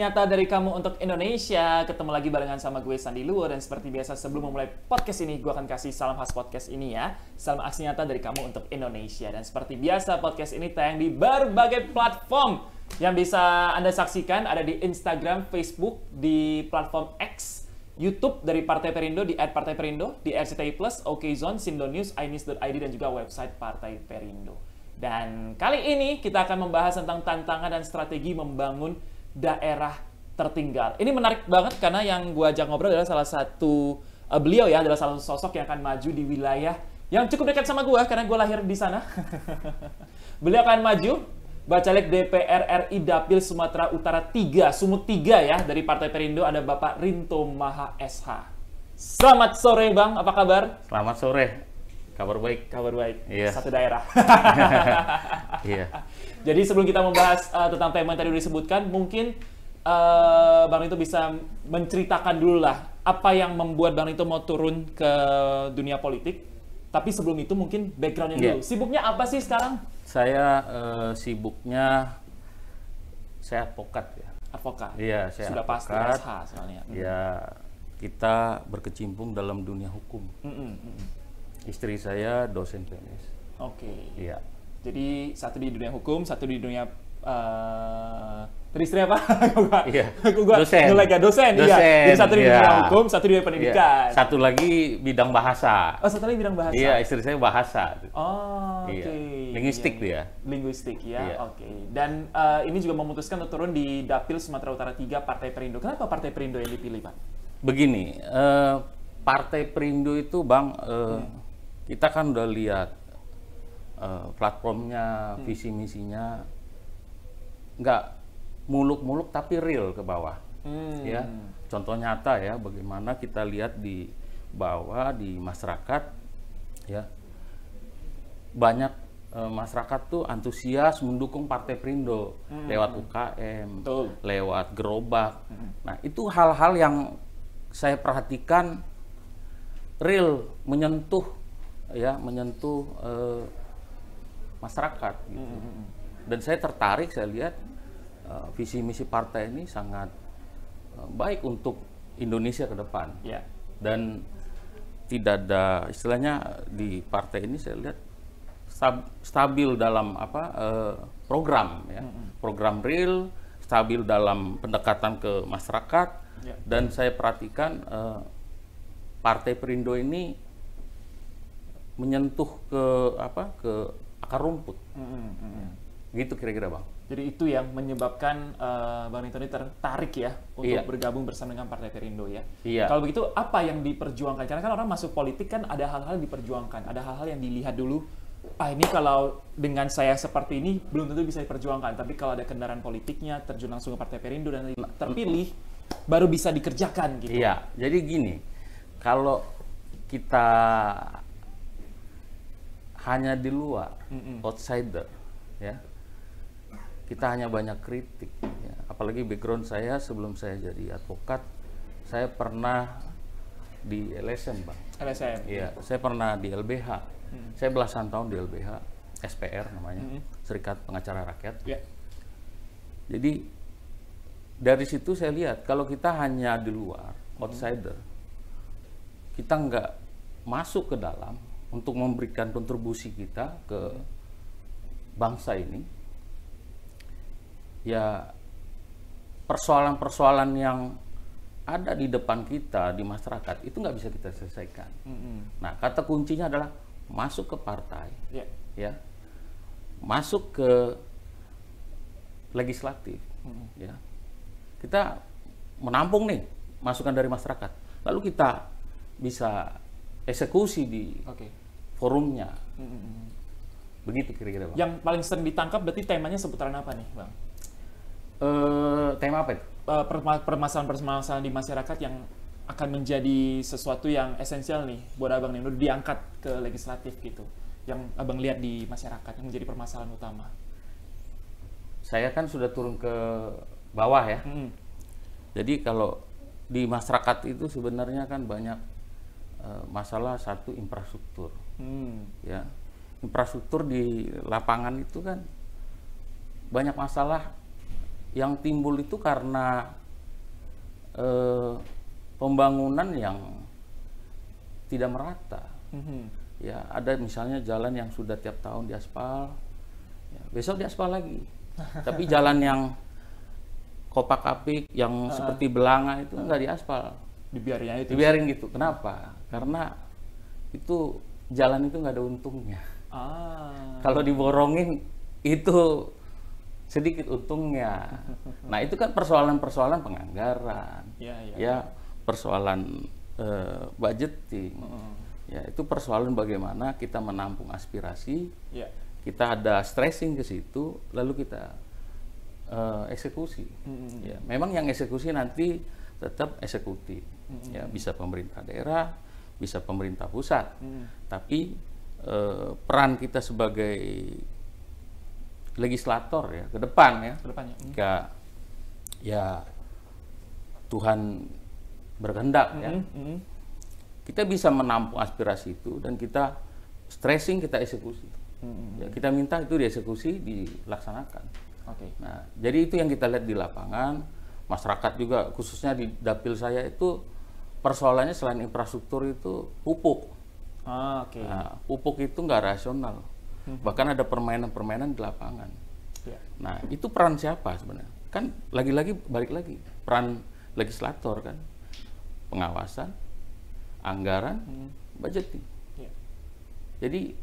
nyata dari kamu untuk Indonesia. Ketemu lagi barengan sama gue Sandi Luo. Dan seperti biasa sebelum memulai podcast ini, gue akan kasih salam khas podcast ini ya. Salam aksi nyata dari kamu untuk Indonesia. Dan seperti biasa podcast ini tayang di berbagai platform yang bisa Anda saksikan. Ada di Instagram, Facebook, di platform X, YouTube dari Partai Perindo di @partaiperindo, di RCTI Plus, OKZone, Sindonews, inews.id, dan juga website Partai Perindo. Dan kali ini kita akan membahas tentang tantangan dan strategi membangun daerah tertinggal. Ini menarik banget karena yang gue ajak ngobrol adalah salah satu beliau ya, adalah salah satu sosok yang akan maju di wilayah yang cukup dekat sama gue karena gue lahir di sana. Beliau akan maju Bacalek DPR RI Dapil Sumatera Utara 3, Sumut 3 ya, dari Partai Perindo ada Bapak Rinto Maha SH. Selamat sore Bang, apa kabar? Selamat sore, kabar baik. Kabar baik, Iya. Satu daerah. Iya. Jadi sebelum kita membahas tentang tema yang tadi disebutkan, mungkin Bang Rinto bisa menceritakan dulu lah apa yang membuat Bang Rinto mau turun ke dunia politik. Tapi sebelum itu mungkin backgroundnya dulu. Sibuknya apa sih sekarang? Saya sibuknya, saya advokat ya. Advokat? Iya, saya Sudah advokat. pasti SH soalnya. Ya, kita berkecimpung dalam dunia hukum. Istri saya dosen PNS. Oke. Iya. Jadi satu di dunia hukum, satu di dunia tadi istri apa? Iya. Dosen. Dosen. Iya. Jadi satu di dunia hukum, satu di dunia pendidikan. Iya. Satu lagi bidang bahasa. Oh, satu lagi bidang bahasa. Iya, istri saya bahasa. Oh, oke. Iya. Linguistik dia. Linguistik ya, Iya. oke. Dan ini juga memutuskan untuk turun di Dapil Sumatera Utara 3 Partai Perindo. Kenapa Partai Perindo yang dipilih, Pak? Begini, Partai Perindo itu Bang, kita kan udah lihat platformnya, visi misinya, nggak muluk-muluk tapi real ke bawah. Ya, contoh nyata ya, bagaimana kita lihat di bawah di masyarakat, ya banyak masyarakat tuh antusias mendukung Partai Perindo lewat UKM, lewat gerobak. Nah, itu hal-hal yang saya perhatikan real, menyentuh masyarakat gitu. Dan saya tertarik, saya lihat visi misi partai ini sangat baik untuk Indonesia ke depan. Yeah. Dan tidak ada istilahnya di partai ini saya lihat stabil dalam program ya. Program real, stabil dalam pendekatan ke masyarakat. Yeah. Dan saya perhatikan Partai Perindo ini menyentuh ke akar rumput. Gitu kira-kira Bang. Jadi itu yang menyebabkan Bang Rinto ini tertarik ya untuk bergabung bersama dengan Partai Perindo ya. Iya. Kalau begitu apa yang diperjuangkan? Karena kan orang masuk politik kan ada hal-hal yang diperjuangkan, ada hal-hal yang dilihat dulu. Ini kalau dengan saya seperti ini belum tentu bisa diperjuangkan. Tapi kalau ada kendaraan politiknya, terjun langsung ke Partai Perindo dan terpilih, baru bisa dikerjakan gitu. Iya. Jadi gini, kalau kita hanya di luar, outsider, ya, kita hanya banyak kritik. Ya. Apalagi background saya sebelum saya jadi advokat, saya pernah di LSM, Bang. LSM. Iya, saya pernah di LBH. Saya belasan tahun di LBH, SPR namanya, Serikat Pengacara Rakyat. Yeah. Jadi dari situ saya lihat kalau kita hanya di luar, outsider, kita nggak masuk ke dalam untuk memberikan kontribusi kita ke bangsa ini, ya persoalan-persoalan yang ada di depan kita, di masyarakat, itu nggak bisa kita selesaikan. Nah, kata kuncinya adalah masuk ke partai, ya, masuk ke legislatif, ya. Kita menampung nih masukan dari masyarakat, lalu kita bisa eksekusi di forumnya. Begitu kira-kira Bang. Yang paling sering ditangkap berarti temanya seputaran apa nih Bang? Tema apa itu? Permasalahan-permasalahan di masyarakat yang akan menjadi sesuatu yang esensial nih buat Abang nih, udah diangkat ke legislatif gitu, yang Abang lihat di masyarakat yang menjadi permasalahan utama. Saya kan sudah turun ke bawah ya. Jadi kalau di masyarakat itu sebenarnya kan banyak masalah satu infrastruktur. Ya, infrastruktur di lapangan itu kan banyak masalah yang timbul itu karena pembangunan yang tidak merata. Ya, ada misalnya jalan yang sudah tiap tahun diaspal, ya, besok diaspal lagi. Tapi jalan yang kopak-kapik yang seperti belanga itu nggak diaspal. Dibiarin gitu. Kenapa? Karena itu jalan itu nggak ada untungnya. Kalau diborongin itu sedikit untungnya. Nah, itu kan persoalan-persoalan penganggaran, ya persoalan budgeting, ya itu persoalan bagaimana kita menampung aspirasi, kita ada stressing ke situ, lalu kita eksekusi. Ya, memang yang eksekusi nanti tetap eksekutif, ya bisa pemerintah daerah, bisa pemerintah pusat, tapi peran kita sebagai legislator ya ke depan ya, jika ya Tuhan berkehendak ya, kita bisa menampung aspirasi itu dan kita stressing, kita eksekusi. Ya, kita minta itu dieksekusi, dilaksanakan. Nah, jadi itu yang kita lihat di lapangan. Masyarakat juga khususnya di dapil saya itu persoalannya selain infrastruktur itu pupuk. Nah, pupuk itu nggak rasional. Bahkan ada permainan-permainan di lapangan. Nah, itu peran siapa sebenarnya? Kan lagi-lagi balik lagi peran legislator kan, pengawasan, anggaran, budgeting. Jadi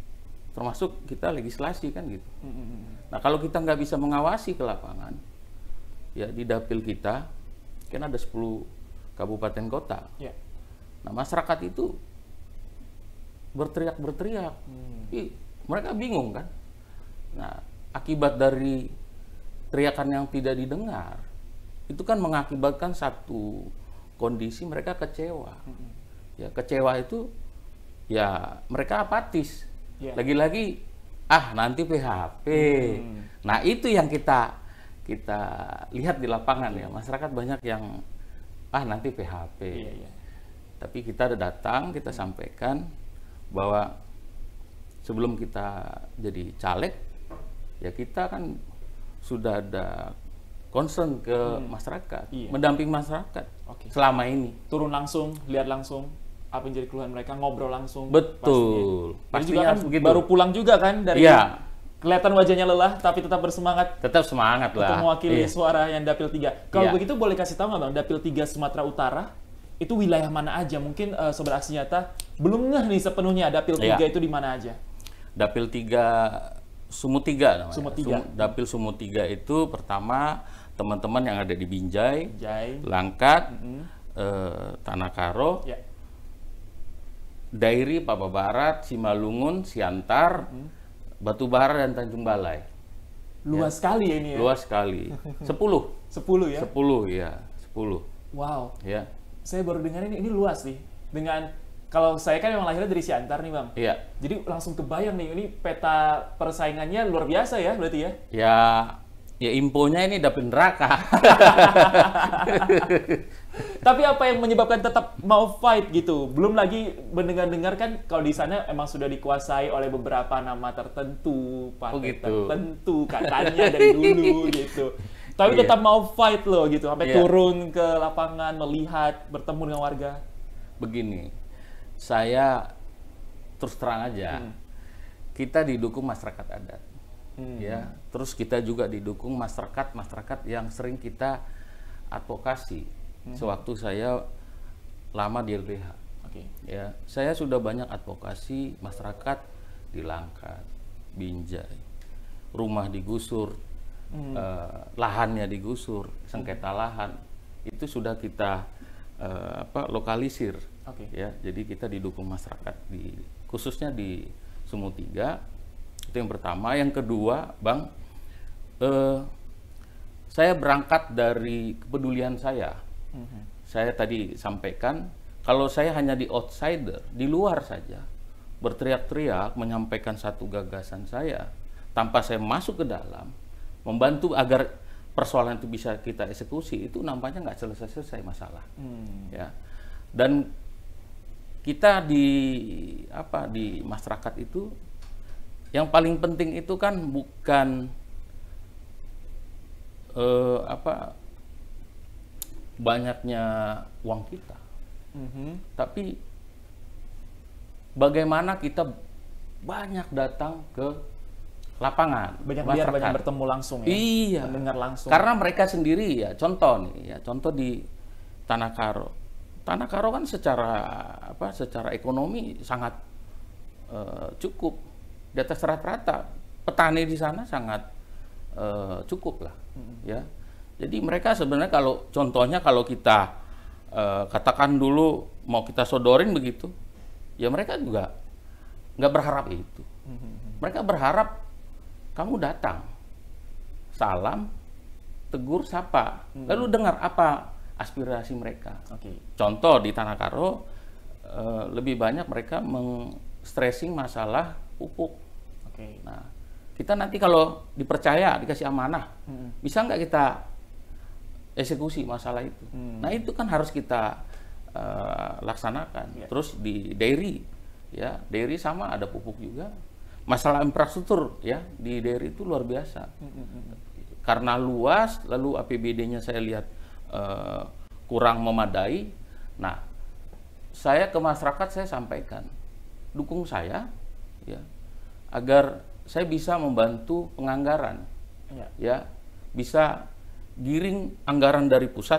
termasuk kita legislasi kan gitu. Nah, kalau kita nggak bisa mengawasi ke lapangan, ya di dapil kita kan ada 10 kabupaten kota. Nah, masyarakat itu berteriak-berteriak. Mereka bingung kan. Nah, akibat dari teriakan yang tidak didengar, itu kan mengakibatkan satu kondisi mereka kecewa. Ya, kecewa itu ya mereka apatis. Lagi-lagi nanti PHP. Nah, itu yang kita lihat di lapangan ya. Masyarakat banyak yang nanti PHP. Tapi kita datang, kita sampaikan bahwa sebelum kita jadi caleg, ya kita kan sudah ada concern ke masyarakat, mendampingi masyarakat selama ini. Turun langsung, lihat langsung apa yang jadi keluhan mereka, ngobrol langsung. Betul. Pastinya juga kan baru pulang juga kan dari kelihatan wajahnya lelah, tapi tetap bersemangat. Tetap semangat lah. Untuk mewakili suara yang Dapil 3. Kalau begitu boleh kasih tahu nggak Bang, Dapil 3 Sumatera Utara itu wilayah mana aja? Mungkin Sobat Aksi Nyata belum ngeh nih sepenuhnya Dapil 3 itu di mana aja? Dapil 3 Sumut 3 namanya. Sumut 3. Dapil Sumut 3 itu pertama teman-teman yang ada di Binjai, Langkat, Tanah Karo, Dairi, Papua Barat, Simalungun, Siantar, Batubara dan Tanjung Balai. Luas sekali ya ini ya? Luas sekali. 10. 10 ya? 10 ya, 10. Wow. Ya. Saya baru dengar ini luas nih. Dengan kalau saya kan memang lahirnya dari Siantar nih Bang. Iya. Jadi langsung kebayang nih, ini peta persaingannya luar biasa ya berarti ya? Ya infonya ini dapil neraka. Tapi apa yang menyebabkan tetap mau fight gitu? Belum lagi mendengar-dengar kan kalau di sana emang sudah dikuasai oleh beberapa nama tertentu, partai tertentu katanya dari dulu gitu. Tapi tetap mau fight loh gitu, sampai turun ke lapangan, melihat, bertemu dengan warga. Begini, saya terus terang aja, kita didukung masyarakat adat. Ya, terus kita juga didukung masyarakat yang sering kita advokasi. Sewaktu saya lama di LBH, ya, saya sudah banyak advokasi masyarakat di Langkat, Binjai, rumah digusur, lahannya digusur, sengketa lahan, itu sudah kita lokalisir. Ya, jadi kita didukung masyarakat khususnya di Sumut 3. Itu yang pertama. Yang kedua, Bang, saya berangkat dari kepedulian saya. Saya tadi sampaikan, kalau saya hanya di outsider, di luar saja, berteriak-teriak, menyampaikan satu gagasan saya, tanpa saya masuk ke dalam, membantu agar persoalan itu bisa kita eksekusi, itu nampaknya nggak selesai-selesai masalah. Ya. Dan kita di masyarakat itu, yang paling penting itu kan bukan banyaknya uang kita, tapi bagaimana kita banyak datang ke lapangan, banyak lihat, banyak bertemu langsung ya, iya, mendengar langsung. Karena mereka sendiri ya, contoh nih ya, contoh di Tanah Karo. Tanah Karo kan secara ekonomi sangat cukup, di atas rata-rata. Petani di sana sangat cukup lah, ya. Jadi mereka sebenarnya kalau kita katakan dulu mau kita sodorin begitu, ya mereka juga nggak berharap itu. Mereka berharap kamu datang, salam, tegur, sapa, lalu dengar apa aspirasi mereka. Contoh di Tanah Karo lebih banyak mereka stressing masalah pupuk. Nah, kita nanti kalau dipercaya, dikasih amanah, bisa nggak kita eksekusi masalah itu? Nah, itu kan harus kita laksanakan. Terus di dairy, ya, dairy sama ada pupuk juga. Masalah infrastruktur, ya, di dairy itu luar biasa. Karena luas, lalu APBD-nya saya lihat kurang memadai. Nah, saya ke masyarakat saya sampaikan, dukung saya, ya, agar saya bisa membantu penganggaran, ya, bisa giring anggaran dari pusat,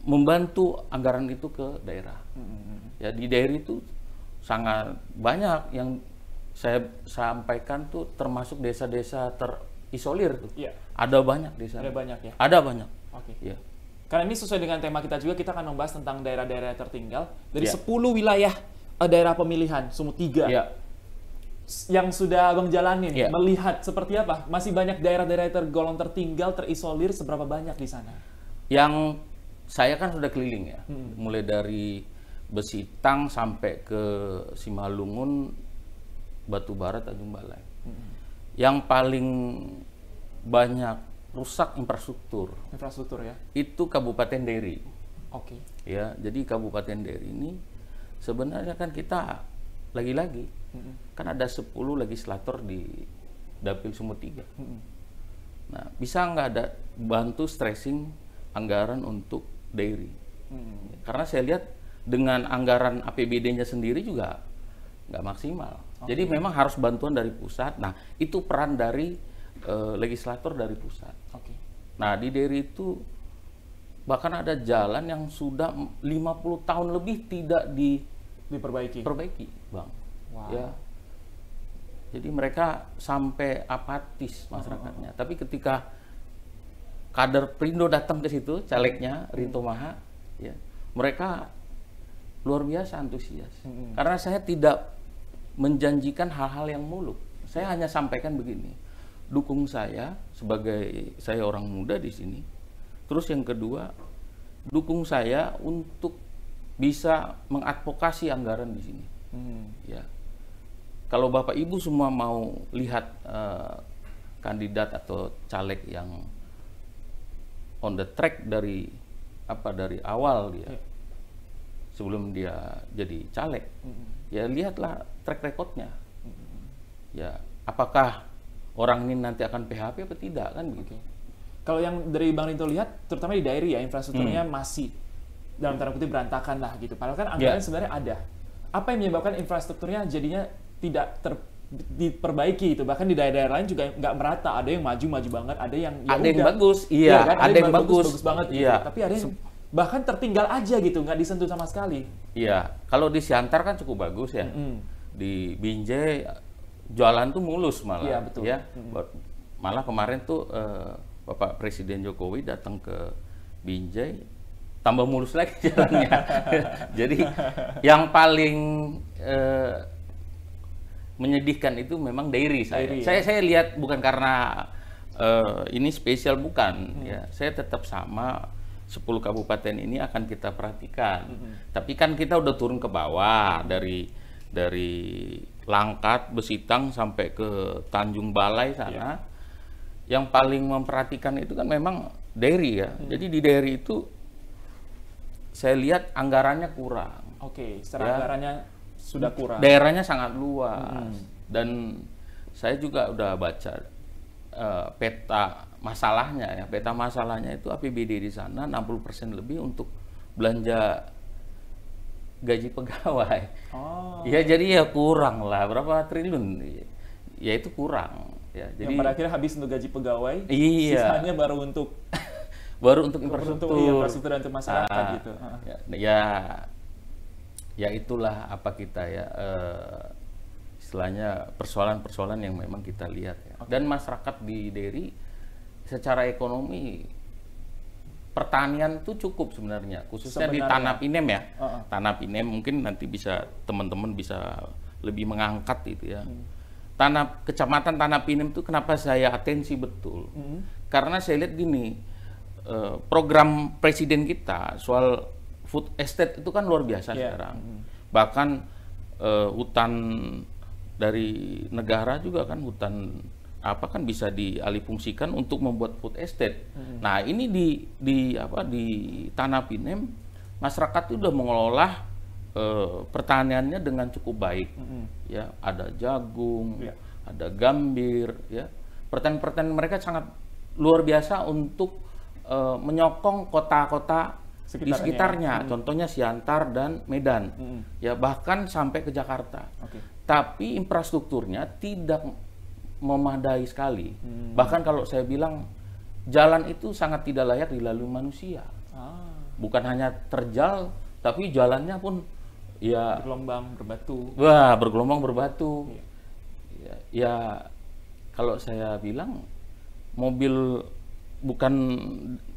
membantu anggaran itu ke daerah. Ya, di daerah itu sangat banyak yang saya sampaikan tuh, termasuk desa-desa terisolir tuh. Ada banyak desa. Ada banyak ya. Ada banyak. Ya. Karena ini sesuai dengan tema kita juga, kita akan membahas tentang daerah-daerah tertinggal dari 10 wilayah daerah pemilihan, Sumut 3. Yang sudah Abang jalanin, melihat seperti apa? Masih banyak daerah-daerah tergolong tertinggal, terisolir, seberapa banyak di sana? Yang saya kan sudah keliling ya, mulai dari Besitang sampai ke Simalungun, Batubara, Tanjung Balai. Yang paling banyak rusak infrastruktur ya, itu Kabupaten Deri. Ya, jadi Kabupaten Deri ini sebenarnya kan kita lagi-lagi kan ada 10 legislator di Dapil Sumut 3. Nah, bisa nggak ada bantu stressing anggaran untuk dairy? Karena saya lihat dengan anggaran APBD-nya sendiri juga nggak maksimal. Jadi memang harus bantuan dari pusat. Nah, itu peran dari legislator dari pusat. Nah, di dairy itu bahkan ada jalan yang sudah 50 tahun lebih tidak diperbaiki, Bang. Ya. Jadi mereka sampai apatis masyarakatnya. Tapi ketika kader Perindo datang ke situ, calegnya Rinto Maha, ya, mereka luar biasa antusias. Karena saya tidak menjanjikan hal-hal yang muluk. Saya hanya sampaikan begini, dukung saya sebagai saya orang muda di sini. Terus yang kedua, dukung saya untuk bisa mengadvokasi anggaran di sini. Ya. Kalau Bapak Ibu semua mau lihat kandidat atau caleg yang on the track dari awal dia, sebelum dia jadi caleg, ya lihatlah track recordnya. Ya, apakah orang ini nanti akan PHP atau tidak, kan begitu. Kalau yang dari Bang Rinto lihat, terutama di daerah ya, infrastrukturnya masih dalam tanda kutip berantakan lah gitu. Padahal kan anggaran sebenarnya ada. Apa yang menyebabkan infrastrukturnya jadinya tidak diperbaiki itu? Bahkan di daerah-daerah lain juga nggak merata. Ada yang maju banget, ada yang yang bagus, iya, kan? Ada yang bagus banget, gitu. Tapi ada yang bahkan tertinggal aja gitu, nggak disentuh sama sekali. Iya, kalau di Siantar kan cukup bagus ya. Di Binjai jualan tuh mulus malah. Iya, betul. Ya. Malah kemarin tuh Bapak Presiden Jokowi datang ke Binjai, tambah mulus lagi jalannya. Jadi yang paling menyedihkan itu memang dairy saya. Saya lihat bukan karena ini spesial, bukan. Ya, saya tetap sama 10 kabupaten ini akan kita perhatikan. Tapi kan kita udah turun ke bawah dari Langkat, Besitang sampai ke Tanjung Balai sana. Yang paling memperhatikan itu kan memang dairy ya. Jadi di dairy itu saya lihat anggarannya kurang. Secara anggarannya sudah kurang. Daerahnya sangat luas. Dan saya juga udah baca peta masalahnya ya, peta masalahnya itu APBD di sana 60% lebih untuk belanja gaji pegawai. Oh. Ya jadi ya kurang lah, berapa triliun? Ya itu kurang. Ya, jadi yang pada akhirnya habis untuk gaji pegawai, iya. sisanya baru untuk infrastruktur. infrastruktur untuk masyarakat gitu. Ya itulah apa kita ya, istilahnya persoalan-persoalan yang memang kita lihat ya. Dan masyarakat di Deri secara ekonomi pertanian tuh cukup sebenarnya, khususnya di Tanah Pinem ya. Tanah Pinem mungkin nanti bisa teman-teman bisa lebih mengangkat itu ya. Kecamatan Tanah Pinem tuh kenapa saya atensi betul? Karena saya lihat gini, program presiden kita soal food estate itu kan luar biasa sekarang. Bahkan hutan dari negara juga kan, hutan apa kan bisa dialihfungsikan untuk membuat food estate. Nah, ini di Tanah Pinem masyarakat itu udah mengelola pertaniannya dengan cukup baik. Ya, ada jagung, ada gambir ya. Pertanian mereka sangat luar biasa untuk menyokong kota-kota di sekitarnya, contohnya Siantar dan Medan, ya bahkan sampai ke Jakarta. Tapi infrastrukturnya tidak memadai sekali. Bahkan kalau saya bilang jalan itu sangat tidak layak dilalui manusia. Bukan hanya terjal, tapi jalannya pun ya bergelombang berbatu. Wah, bergelombang berbatu. Ya kalau saya bilang mobil bukan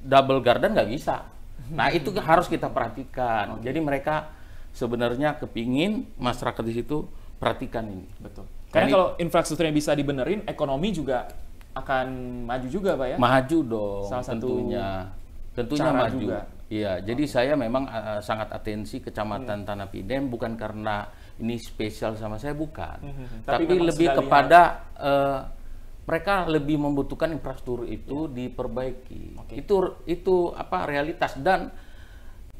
double gardan nggak bisa. Nah itu harus kita perhatikan. Jadi mereka sebenarnya kepingin masyarakat di situ perhatikan ini. Betul. Karena kalau infrastrukturnya bisa dibenerin, ekonomi juga akan maju juga, Pak ya? Maju dong. Salah satu tentunya maju. Juga. Iya. Jadi saya memang sangat atensi Kecamatan Tanah Pinem, bukan karena ini spesial sama saya, bukan. Tapi lebih kepada mereka lebih membutuhkan infrastruktur itu diperbaiki. Itu apa realitas. Dan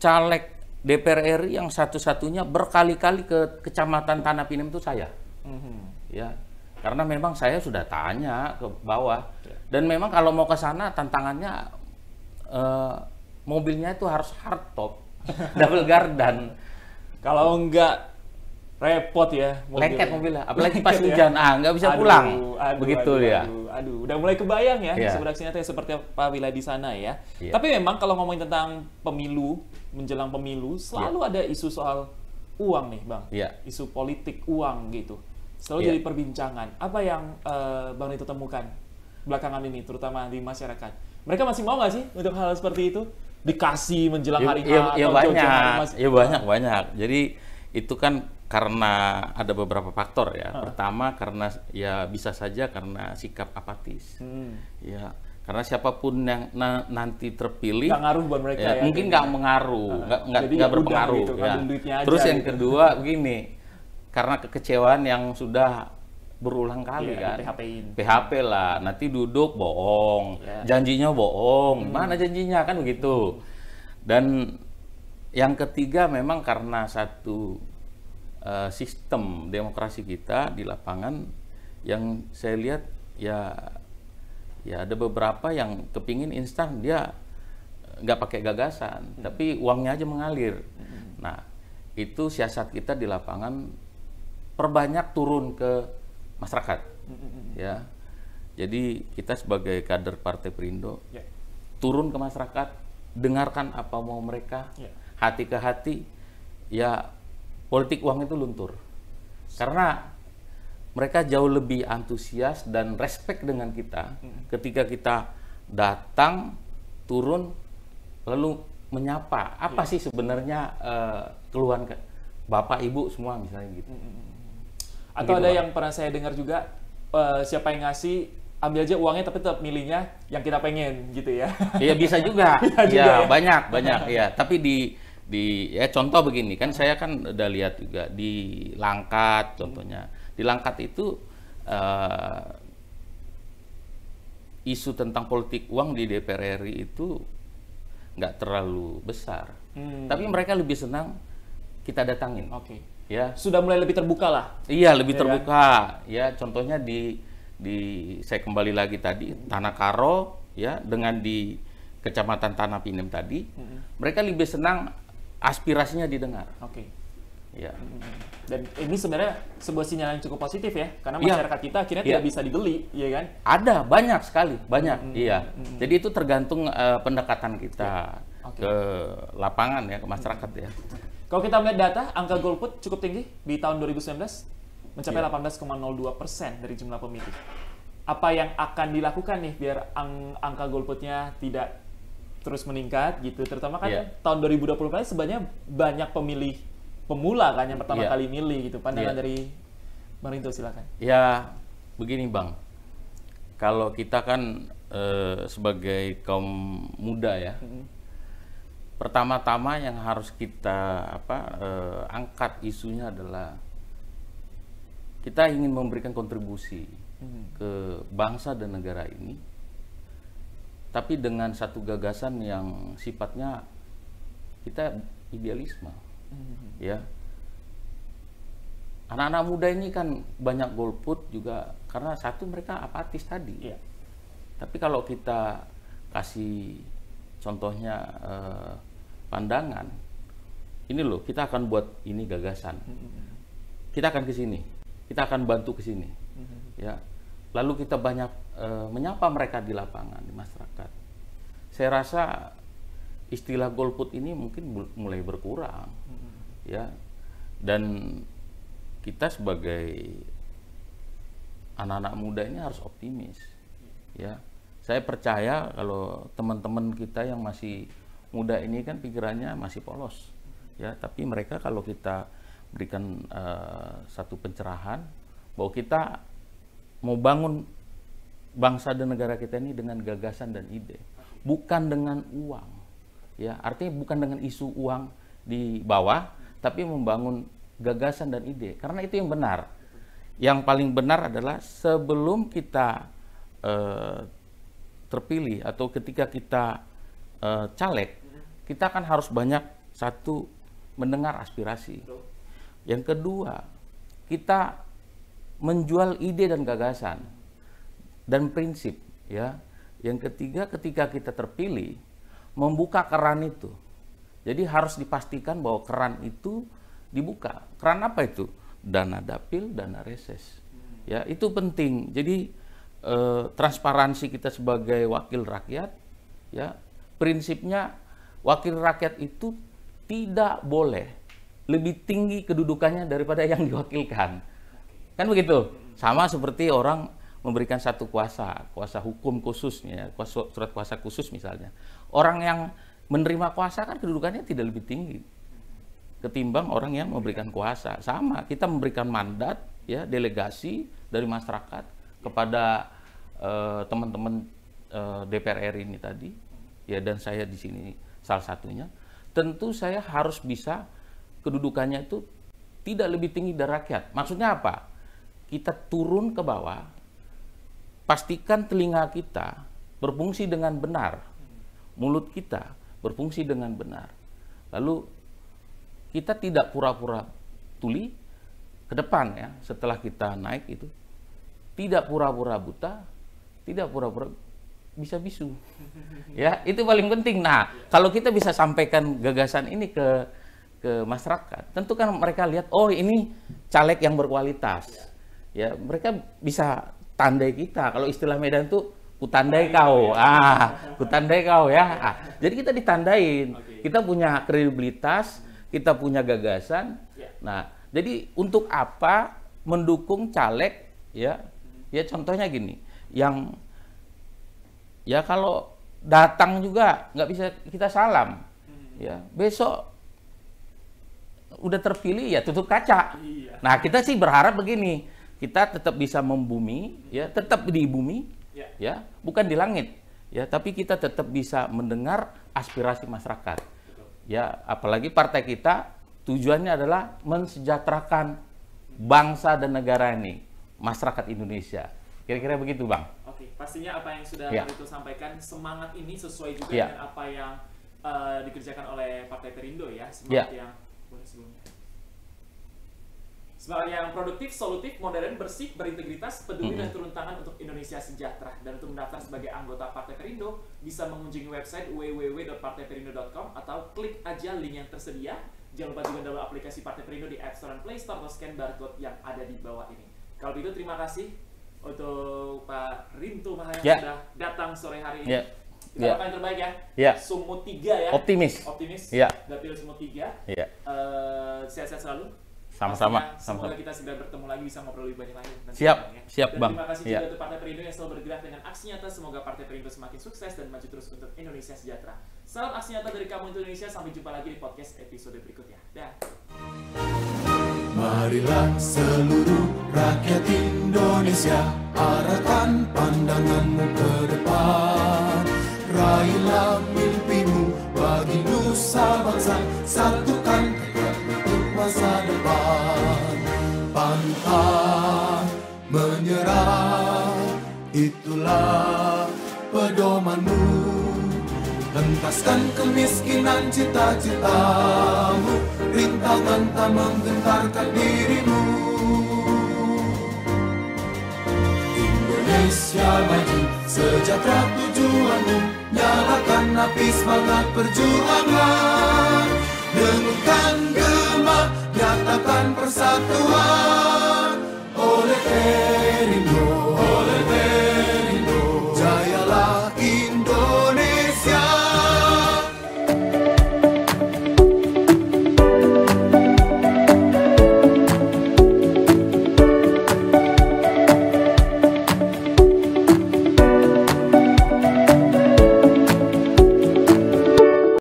caleg DPR RI yang satu-satunya berkali-kali ke Kecamatan Tanah Pinem itu saya. Ya, karena memang saya sudah tanya ke bawah. Dan memang kalau mau ke sana tantangannya mobilnya itu harus hardtop, double gardan. Kalau enggak repot ya mobilnya. Lengket mobilnya, apalagi pas hujan, nggak bisa pulang. Begitu ya. Aduh, udah mulai kebayang ya sebenarnya seperti apa wilayah di sana ya. Tapi memang kalau ngomongin tentang pemilu, menjelang pemilu, selalu ada isu soal uang nih, Bang. Isu politik uang gitu. Selalu jadi perbincangan. Apa yang Bang Nito temukan belakangan ini, terutama di masyarakat? Mereka masih mau nggak sih untuk hal seperti itu? Dikasih menjelang hari H atau banyak. Jadi itu kan karena ada beberapa faktor ya. Pertama karena ya bisa saja karena sikap apatis. Ya, karena siapapun yang nanti terpilih nggak ngaruh buat mereka ya. Mungkin nggak mengaruh, nggak berpengaruh gitu, ya. Aja, terus yang kedua begini, karena kekecewaan yang sudah berulang kali kan. PHP lah, nanti duduk bohong, janjinya bohong. Mana janjinya kan begitu. Dan yang ketiga memang karena satu sistem demokrasi kita di lapangan yang saya lihat ya ada beberapa yang kepingin instan, dia nggak pakai gagasan, tapi uangnya aja mengalir. Nah itu siasat kita di lapangan, perbanyak turun ke masyarakat, ya. Jadi kita sebagai kader Partai Perindo turun ke masyarakat, dengarkan apa mau mereka, hati ke hati, ya. Politik uang itu luntur, karena mereka jauh lebih antusias dan respect dengan kita ketika kita datang, turun, lalu menyapa. Apa sih sebenarnya keluhan Bapak Ibu semua misalnya gitu. Atau ada yang pernah saya dengar juga, siapa yang ngasih, ambil aja uangnya tapi tetap milihnya yang kita pengen gitu ya. Iya bisa juga. Ya, banyak ya. Tapi ya contoh begini kan, saya kan udah lihat juga di Langkat contohnya. Di Langkat itu isu tentang politik uang di DPR RI itu nggak terlalu besar. Tapi mereka lebih senang kita datangin. Ya. Sudah mulai lebih terbuka lah. Iya, lebih terbuka. Ya, contohnya di saya kembali lagi tadi Tanah Karo ya dengan di Kecamatan Tanah Pinem tadi, mereka lebih senang aspirasinya didengar. Oke. Ya. Dan ini sebenarnya sebuah sinyal yang cukup positif ya, karena masyarakat kita akhirnya tidak bisa digeli, ya kan? Ada banyak sekali, banyak. Iya. Jadi itu tergantung pendekatan kita ke lapangan ya, ke masyarakat ya. Kalau kita melihat data, angka golput cukup tinggi di tahun 2019, mencapai 18,02% dari jumlah pemilih. Apa yang akan dilakukan nih biar angka golputnya tidak terus meningkat gitu? Terutama kan tahun 2020 sebenarnya banyak pemilih pemula kan yang pertama kali milih gitu. Pandangan dari Bang Rinto silakan. Ya, begini Bang. Kalau kita kan sebagai kaum muda ya, pertama-tama yang harus kita angkat isunya adalah kita ingin memberikan kontribusi ke bangsa dan negara ini, tapi dengan satu gagasan yang sifatnya kita idealisme. Ya, anak-anak muda ini kan banyak golput juga karena satu mereka apatis tadi. Tapi kalau kita kasih contohnya pandangan, ini loh kita akan buat ini gagasan, kita akan ke sini, kita akan bantu ke sini, ya. Lalu kita banyak menyapa mereka di lapangan, di masyarakat. Saya rasa istilah golput ini mungkin mulai berkurang, ya. Dan kita sebagai anak-anak muda ini harus optimis, ya. Saya percaya kalau teman-teman kita yang masih muda ini kan pikirannya masih polos, ya. Tapi mereka kalau kita berikan satu pencerahan bahwa kita mau bangun bangsa dan negara kita ini dengan gagasan dan ide, bukan dengan uang, ya. Artinya bukan dengan isu uang di bawah, tapi membangun gagasan dan ide, karena itu yang benar. Yang paling benar adalah sebelum kita terpilih atau ketika kita caleg, kita kan harus banyak satu mendengar aspirasi. Yang kedua, kita menjual ide dan gagasan dan prinsip, ya. Yang ketiga, ketika kita terpilih, membuka keran itu. Jadi harus dipastikan bahwa keran itu dibuka. Keran apa itu? Dana dapil, dana reses. Ya, itu penting. Jadi transparansi kita sebagai wakil rakyat, ya. Prinsipnya wakil rakyat itu tidak boleh lebih tinggi kedudukannya daripada yang diwakilkan. Kan begitu? Sama seperti orang memberikan satu kuasa hukum khususnya, surat kuasa khusus misalnya. Orang yang menerima kuasa kan kedudukannya tidak lebih tinggi ketimbang orang yang memberikan kuasa. Sama, kita memberikan mandat, ya, delegasi dari masyarakat kepada teman-teman DPR RI ini tadi, ya, dan saya di sini salah satunya. Tentu saya harus bisa kedudukannya itu tidak lebih tinggi dari rakyat. Maksudnya apa? Kita turun ke bawah, pastikan telinga kita berfungsi dengan benar, mulut kita berfungsi dengan benar. Lalu kita tidak pura-pura tuli ke depan, ya, setelah kita naik itu. Tidak pura-pura buta, tidak pura-pura bisa bisu. Ya, itu paling penting. Nah, kalau kita bisa sampaikan gagasan ini ke masyarakat, tentu kan mereka lihat, oh ini caleg yang berkualitas. Ya, mereka bisa tandai kita. Kalau istilah Medan tuh kutandai kau. Kutandai kau, ya. Jadi kita ditandain. Kita punya kredibilitas, kita punya gagasan. Nah, jadi untuk apa mendukung caleg, ya? Ya contohnya gini, yang ya kalau datang juga nggak bisa kita salam. Ya, besok udah terpilih ya tutup kaca. Nah, kita sih berharap begini, kita tetap bisa membumi, ya, tetap di bumi, ya, bukan di langit, ya, tapi kita tetap bisa mendengar aspirasi masyarakat, ya, apalagi partai kita tujuannya adalah mensejahterakan bangsa dan negara ini, masyarakat Indonesia, kira-kira begitu, Bang. Oke, pastinya apa yang sudah Bang Rinto sampaikan, semangat ini sesuai juga dengan apa yang dikerjakan oleh Partai Perindo, ya, semangat yang boleh sebelumnya. Semangat yang produktif, solutif, modern, bersih, berintegritas, peduli dan turun tangan untuk Indonesia sejahtera. Dan untuk mendaftar sebagai anggota Partai Perindo, bisa mengunjungi website www.partaiperindo.com atau klik aja link yang tersedia. Jangan lupa juga download aplikasi Partai Perindo di App Store dan Play Store atau scan barcode yang ada di bawah ini. Kalau begitu terima kasih untuk Pak Rinto Maha yang sudah datang sore hari ini. Kita doakan yang terbaik ya. Sumut 3 ya. Optimis. Dapil Sumut 3. Sehat-sehat selalu. Sama-sama. Semoga kita segera bertemu lagi, bisa ngobrol lebih banyak lagi. Siap dan Bang. Terima kasih juga untuk Partai Perindo yang selalu bergerak dengan aksi nyata. Semoga Partai Perindo semakin sukses dan maju terus untuk Indonesia sejahtera. Salam aksi nyata dari kamu untuk Indonesia. Sampai jumpa lagi di podcast episode berikutnya. Dah. Marilah seluruh rakyat Indonesia, arahkan pandanganmu ke depan. Raihlah mimpimu bagi nusa bangsa, satukan tekad untuk masa depan. Pantang menyerah, itulah pedomanmu. Hentaskan kemiskinan cita-citamu, rintangan tak menggentarkan dirimu. Indonesia maju, sejahtera tujuanmu, nyalakan api semangat perjuangan. Dengunkan gema, nyatakan persatuan oleh Perindo.